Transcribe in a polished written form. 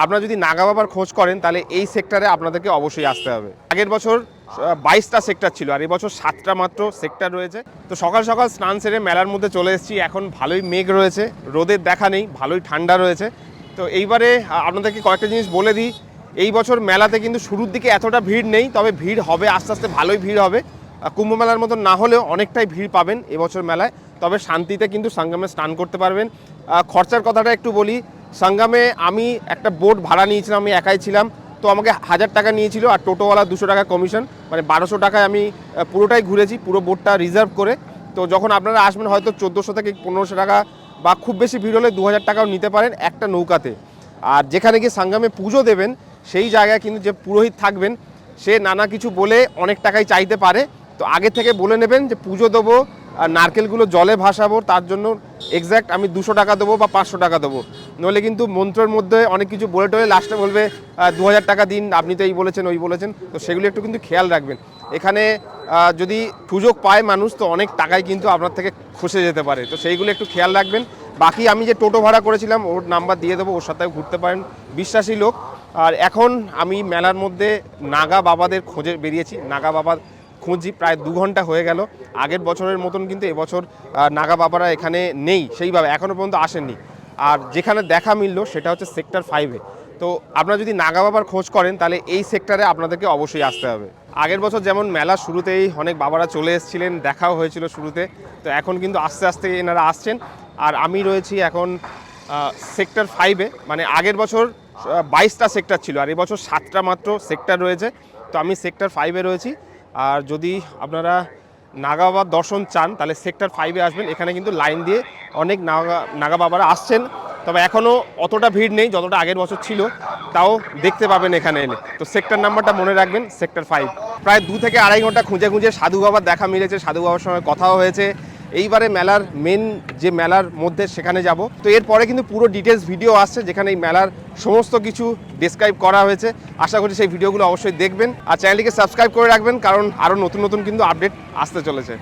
আপনারা যদি নাগা বাবার খোঁজ করেন তাহলে এই সেক্টরে আপনাদেরকে অবশ্যই আসতে হবে। আগের বছর 22টা সেক্টর ছিল, আর এবছর 7টা মাত্র সেক্টর রয়েছে। তো সকাল সকাল স্নান সেরে মেলার মধ্যে চলে এসেছি। এখন ভালোই মেঘ রয়েছে, রোদের দেখা নেই, ভালোই ঠান্ডা রয়েছে। তো এইবারে আপনাদেরকে কয়েকটা জিনিস বলে দিই। এই বছর মেলাতে কিন্তু শুরুর দিকে এতটা ভিড় নেই, তবে ভিড় হবে আস্তে আস্তে, ভালোই ভিড় হবে। কুম্ভ মেলার মতো না হলেও অনেকটাই ভিড় পাবেন এবছর মেলায়। তবে শান্তিতে কিন্তু সঙ্গমে স্নান করতে পারবেন। খরচার কথাটা একটু বলি। সঙ্গমে আমি একটা বোট ভাড়া নিয়েছিলাম, আমি একাই ছিলাম। তো আমাকে 1000 টাকা নিয়েছিল, আর টোটোওয়ালা 200 টাকা কমিশন, মানে 1200 টাকায় আমি পুরোটাই ঘুরেছি, পুরো বোটটা রিজার্ভ করে। তো যখন আপনারা আসবেন হয়তো 1400 থেকে 1500 টাকা, বা খুব বেশি ভিড় হলে 2000 টাকাও নিতে পারেন একটা নৌকাতে। আর যেখানে গিয়ে সঙ্গমে পুজো দেবেন সেই জায়গায় কিন্তু যে পুরোহিত থাকবেন সে নানা কিছু বলে অনেক টাকাই চাইতে পারে। তো আগে থেকে বলে নেবেন যে পুজো দেবো আর নারকেলগুলো জলে ভাসাবো, তার জন্য এক্স্যাক্ট আমি 200 টাকা দেবো বা 500 টাকা দেবো। নইলে কিন্তু মন্ত্রের মধ্যে অনেক কিছু বলে টলে লাস্টে বলবে 2000 টাকা দিন, আপনি তো এই বলেছেন ওই বলেছেন। তো সেগুলো একটু কিন্তু খেয়াল রাখবেন। এখানে যদি সুযোগ পায় মানুষ তো অনেক টাকায় কিন্তু আপনার থেকে খসে যেতে পারে, তো সেইগুলো একটু খেয়াল রাখবেন। বাকি আমি যে টোটো ভাড়া করেছিলাম ওর নাম্বার দিয়ে দেবো, ওর সাথেও ঘুরতে পারেন, বিশ্বাসী লোক। আর এখন আমি মেলার মধ্যে নাগা বাবাদের খোঁজে বেরিয়েছি। নাগা বাবা খুঁজি, প্রায় 2 ঘন্টা হয়ে গেল। আগের বছরের মতন কিন্তু এবছর নাগা বাবারা এখানে নেই সেইভাবে, এখনও পর্যন্ত আসেননি। আর যেখানে দেখা মিলল সেটা হচ্ছে সেক্টর 5-এ। তো আপনারা যদি নাগা বাবার খোঁজ করেন তাহলে এই সেক্টরে আপনাদেরকে অবশ্যই আসতে হবে। আগের বছর যেমন মেলা শুরুতেই অনেক বাবারা চলে এসেছিলেন, দেখাও হয়েছিল শুরুতে। তো এখন কিন্তু আস্তে আস্তে এনারা আসছেন। আর আমি রয়েছি এখন সেক্টর 5-এ। মানে আগের বছর 22টা সেক্টর ছিল, আর এবছর 7টা মাত্র সেক্টর রয়েছে। তো আমি সেক্টর 5-এ রয়েছি। আর যদি আপনারা নাগা বাবার দর্শন চান তাহলে সেক্টর 5-এ আসবেন। এখানে কিন্তু লাইন দিয়ে অনেক নাগা বাবারা আসছেন, তবে এখনও অতটা ভিড় নেই যতটা আগের বছর ছিল, তাও দেখতে পাবেন এখানে এলে। তো সেক্টর নাম্বারটা মনে রাখবেন, সেক্টর 5। প্রায় 2 থেকে আড়াই ঘন্টা খুঁজে খুঁজে সাধু বাবার দেখা মিলেছে, সাধু বাবার সঙ্গে কথাও হয়েছে। এইবারে মেলার মেন যে মেলার মধ্যে সেখানে যাব। তো এরপরে কিন্তু পুরো ডিটেলস ভিডিও আসছে যেখানে এই মেলার সমস্ত কিছু ডেসক্রাইব করা হয়েছে। আশা করি সেই ভিডিওগুলো অবশ্যই দেখবেন, আর চ্যানেলটিকে সাবস্ক্রাইব করে রাখবেন, কারণ আরও নতুন নতুন কিন্তু আপডেট আসতে চলেছে।